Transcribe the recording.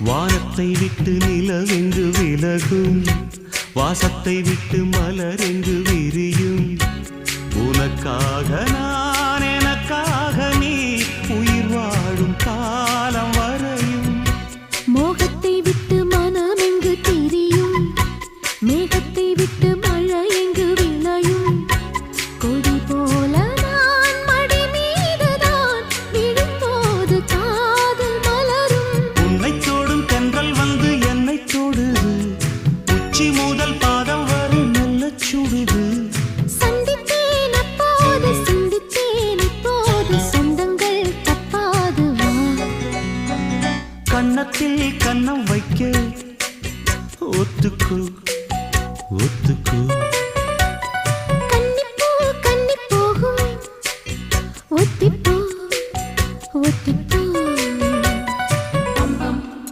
வானத்தை விட்டு நிலவெங்கு விலகும், வாசத்தை விட்டு மலரெங்கு விரியும். உனக்காக நான், எனக்காக நீ, உயிர் வாழும் காலம் வரையும். மோகத்தை விட்டு மனம் எங்கு திரியும், மேகத்தை விட்டு மழை எங்கு விளையும். கொடி போல நான் மடி மீதுதான் விழும்போது காதல் மலரும். உன்னை தோடும் தென்றல் வந்து என்னை தொடுது, உச்சி முதல் பாதம் வரை நல்ல சுடுது. சந்தித்தேன் அப்போது சிந்தித்தேன் இப்போது, சொந்தங்கள் தப்பாது வா. கன்னத்தில் கன்னம் வைக்க ஒத்துக்கோ ஒத்துக்கோ.